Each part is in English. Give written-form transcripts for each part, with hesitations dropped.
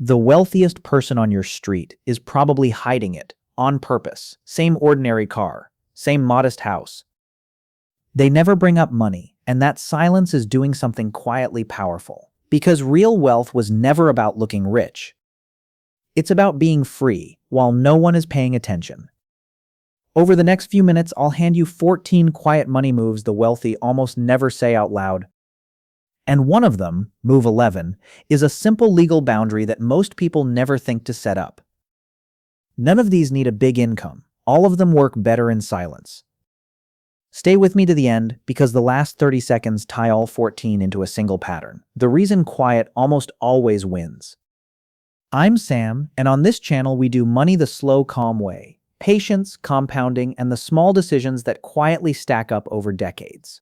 The wealthiest person on your street is probably hiding it on purpose. Same ordinary car, same modest house. They never bring up money, and that silence is doing something quietly powerful. Because real wealth was never about looking rich. It's about being free while no one is paying attention. Over the next few minutes, I'll hand you 14 quiet money moves the wealthy almost never say out loud. And one of them, move 11, is a simple legal boundary that most people never think to set up. None of these need a big income. All of them work better in silence. Stay with me to the end because the last 30 seconds tie all 14 into a single pattern. The reason quiet almost always wins. I'm Sam, and on this channel we do money the slow, calm way. Patience, compounding, and the small decisions that quietly stack up over decades.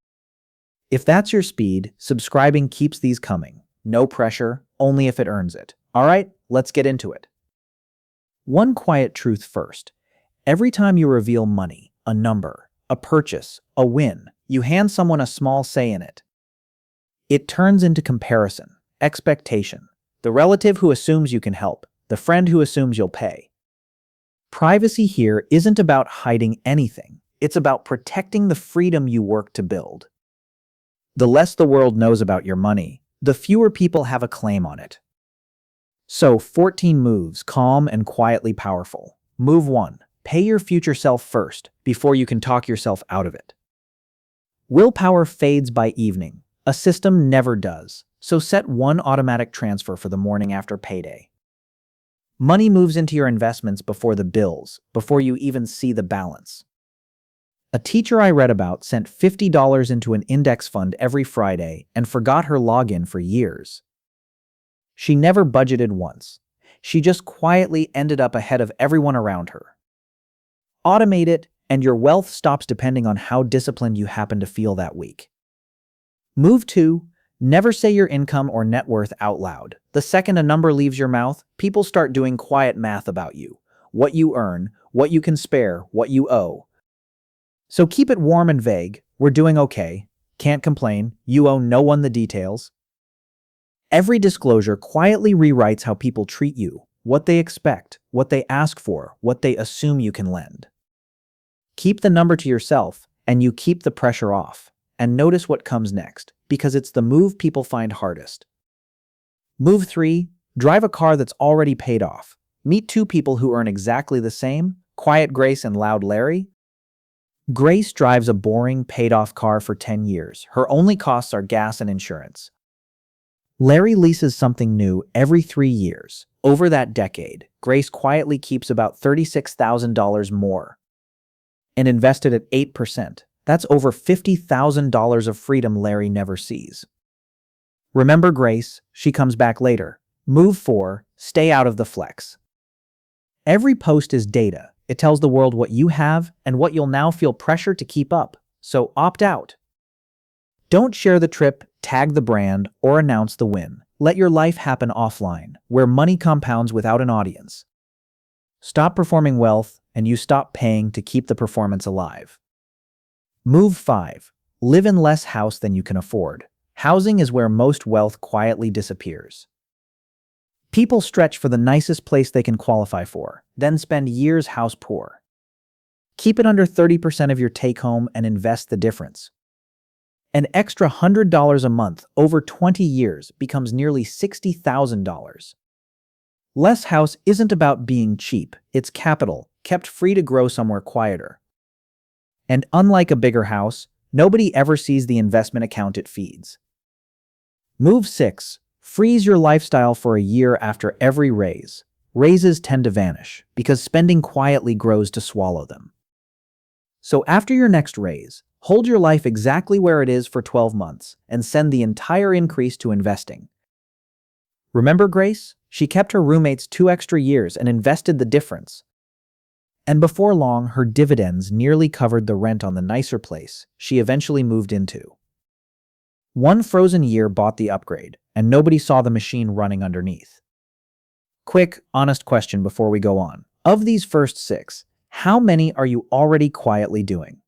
If that's your speed, subscribing keeps these coming. No pressure, only if it earns it. All right, let's get into it. One quiet truth first. Every time you reveal money, a number, a purchase, a win, you hand someone a small say in it. It turns into comparison, expectation, the relative who assumes you can help, the friend who assumes you'll pay. Privacy here isn't about hiding anything. It's about protecting the freedom you work to build. The less the world knows about your money, the fewer people have a claim on it. So, 14 moves, calm and quietly powerful. Move 1. Pay your future self first, before you can talk yourself out of it. Willpower fades by evening. A system never does. So set one automatic transfer for the morning after payday. Money moves into your investments before the bills, before you even see the balance. A teacher I read about sent $50 into an index fund every Friday and forgot her login for years. She never budgeted once. She just quietly ended up ahead of everyone around her. Automate it, and your wealth stops depending on how disciplined you happen to feel that week. Move 2. Never say your income or net worth out loud. The second a number leaves your mouth, people start doing quiet math about you. What you earn, what you can spare, what you owe. So keep it warm and vague. We're doing okay. Can't complain. You owe no one the details. Every disclosure quietly rewrites how people treat you, what they expect, what they ask for, what they assume you can lend. Keep the number to yourself, and you keep the pressure off. And notice what comes next, because it's the move people find hardest. Move 3. Drive a car that's already paid off. Meet 2 people who earn exactly the same, Quiet Grace and Loud Larry. Grace drives a boring, paid-off car for 10 years. Her only costs are gas and insurance. Larry leases something new every 3 years. Over that decade, Grace quietly keeps about $36,000 more. And invested at 8%. That's over $50,000 of freedom Larry never sees. Remember Grace, she comes back later. Move 4, stay out of the flex. Every post is data. It tells the world what you have and what you'll now feel pressure to keep up, so opt out. Don't share the trip, tag the brand, or announce the win. Let your life happen offline, where money compounds without an audience. Stop performing wealth, and you stop paying to keep the performance alive. Move 5. Live in less house than you can afford. Housing is where most wealth quietly disappears. People stretch for the nicest place they can qualify for, then spend years house poor. Keep it under 30% of your take-home and invest the difference. An extra $100 a month over 20 years becomes nearly $60,000. Less house isn't about being cheap, it's capital, kept free to grow somewhere quieter. And unlike a bigger house, nobody ever sees the investment account it feeds. Move 6. Freeze your lifestyle for a year after every raise. Raises tend to vanish because spending quietly grows to swallow them. So after your next raise, hold your life exactly where it is for 12 months and send the entire increase to investing. Remember Grace? She kept her roommates 2 extra years and invested the difference. And before long, her dividends nearly covered the rent on the nicer place she eventually moved into. One frozen year bought the upgrade, and nobody saw the machine running underneath. Quick, honest question before we go on. Of these first 6, how many are you already quietly doing?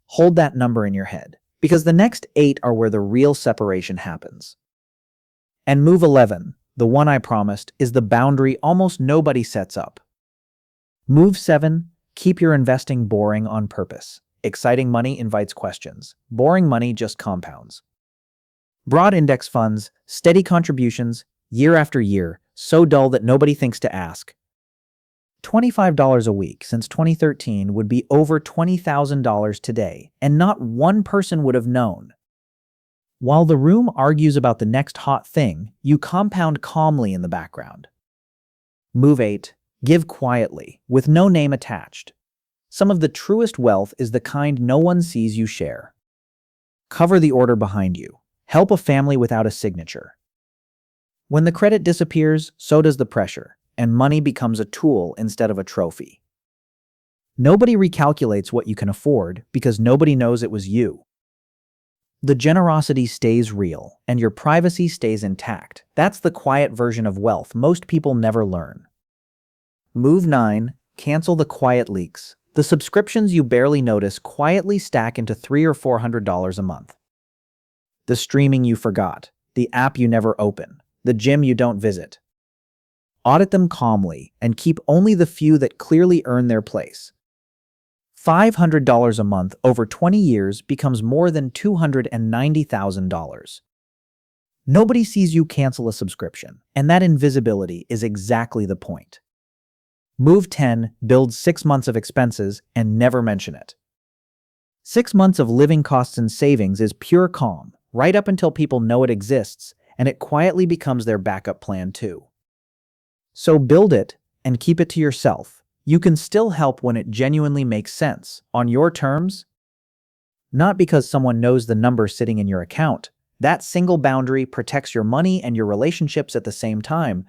Hold that number in your head, because the next 8 are where the real separation happens. And move 11. The one I promised is the boundary almost nobody sets up. Move 7. Keep your investing boring on purpose. Exciting money invites questions. Boring money just compounds. Broad index funds, steady contributions, year after year, so dull that nobody thinks to ask. $25 a week since 2013 would be over $20,000 today, and not one person would have known. While the room argues about the next hot thing, you compound calmly in the background. Move 8. Give quietly, with no name attached. Some of the truest wealth is the kind no one sees you share. Cover the order behind you. Help a family without a signature. When the credit disappears, so does the pressure, and money becomes a tool instead of a trophy. Nobody recalculates what you can afford because nobody knows it was you. The generosity stays real, and your privacy stays intact. That's the quiet version of wealth most people never learn. Move 9. Cancel the quiet leaks. The subscriptions you barely notice quietly stack into $300 or $400 a month. The streaming you forgot, the app you never open, the gym you don't visit. Audit them calmly and keep only the few that clearly earn their place. $500 a month over 20 years becomes more than $290,000. Nobody sees you cancel a subscription, and that invisibility is exactly the point. Move 10. Build 6 months of expenses and never mention it. 6 months of living costs and savings is pure calm, right up until people know it exists, and it quietly becomes their backup plan too. So build it and keep it to yourself. You can still help when it genuinely makes sense, on your terms. Not because someone knows the number sitting in your account. That single boundary protects your money and your relationships at the same time.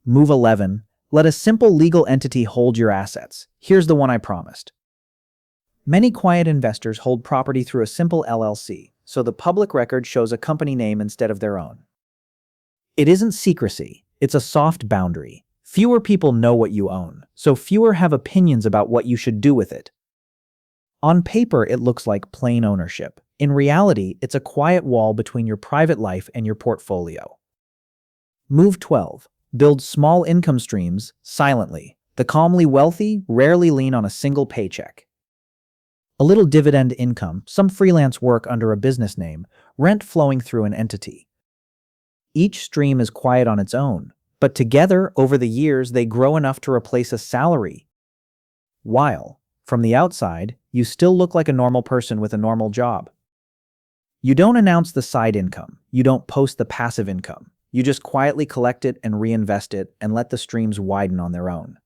Move 11. Let a simple legal entity hold your assets. Here's the one I promised. Many quiet investors hold property through a simple LLC, so the public record shows a company name instead of their own. It isn't secrecy, it's a soft boundary. Fewer people know what you own, so fewer have opinions about what you should do with it. On paper, it looks like plain ownership. In reality, it's a quiet wall between your private life and your portfolio. Move 12. Build small income streams silently. The calmly wealthy rarely lean on a single paycheck. A little dividend income, some freelance work under a business name, rent flowing through an entity. Each stream is quiet on its own, but together, over the years, they grow enough to replace a salary. While, from the outside, you still look like a normal person with a normal job. You don't announce the side income. You don't post the passive income. You just quietly collect it and reinvest it and let the streams widen on their own.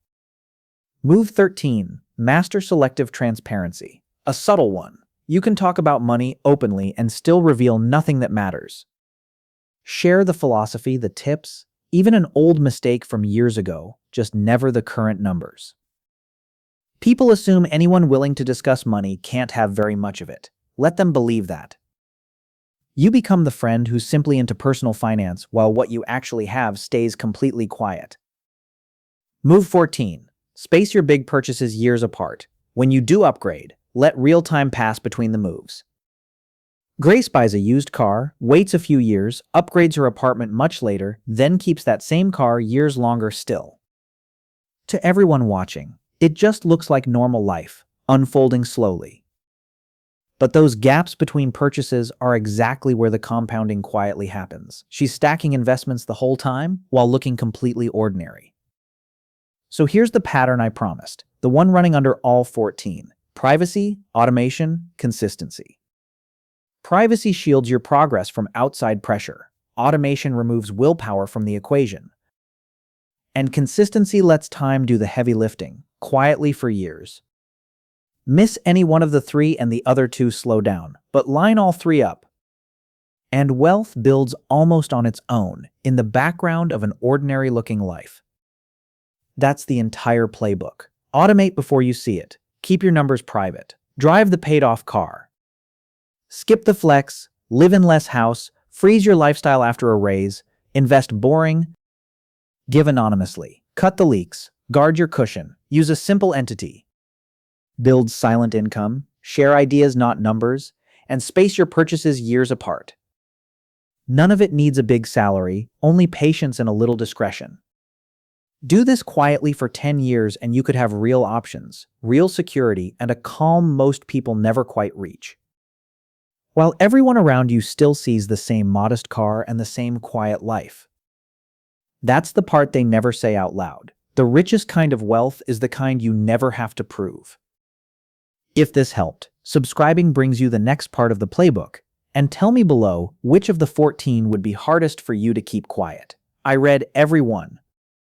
Move 13. Master selective transparency. A subtle one. You can talk about money openly and still reveal nothing that matters. Share the philosophy, the tips, even an old mistake from years ago, just never the current numbers. People assume anyone willing to discuss money can't have very much of it. Let them believe that. You become the friend who's simply into personal finance while what you actually have stays completely quiet. Move 14. Space your big purchases years apart. When you do upgrade, let real time pass between the moves. Grace buys a used car, waits a few years, upgrades her apartment much later, then keeps that same car years longer still. To everyone watching, it just looks like normal life, unfolding slowly. But those gaps between purchases are exactly where the compounding quietly happens. She's stacking investments the whole time while looking completely ordinary. So here's the pattern I promised, the one running under all 14. Privacy, automation, consistency. Privacy shields your progress from outside pressure. Automation removes willpower from the equation. And consistency lets time do the heavy lifting, quietly for years. Miss any one of the three and the other two slow down, but line all three up. And wealth builds almost on its own, in the background of an ordinary-looking life. That's the entire playbook. Automate before you see it. Keep your numbers private. Drive the paid-off car. Skip the flex, live in less house, freeze your lifestyle after a raise, invest boring, give anonymously, cut the leaks, guard your cushion, use a simple entity. Build silent income, share ideas not numbers, and space your purchases years apart. None of it needs a big salary, only patience and a little discretion. Do this quietly for 10 years and you could have real options, real security, and a calm most people never quite reach. While everyone around you still sees the same modest car and the same quiet life. That's the part they never say out loud. The richest kind of wealth is the kind you never have to prove. If this helped, subscribing brings you the next part of the playbook, and tell me below which of the 14 would be hardest for you to keep quiet. I read every one.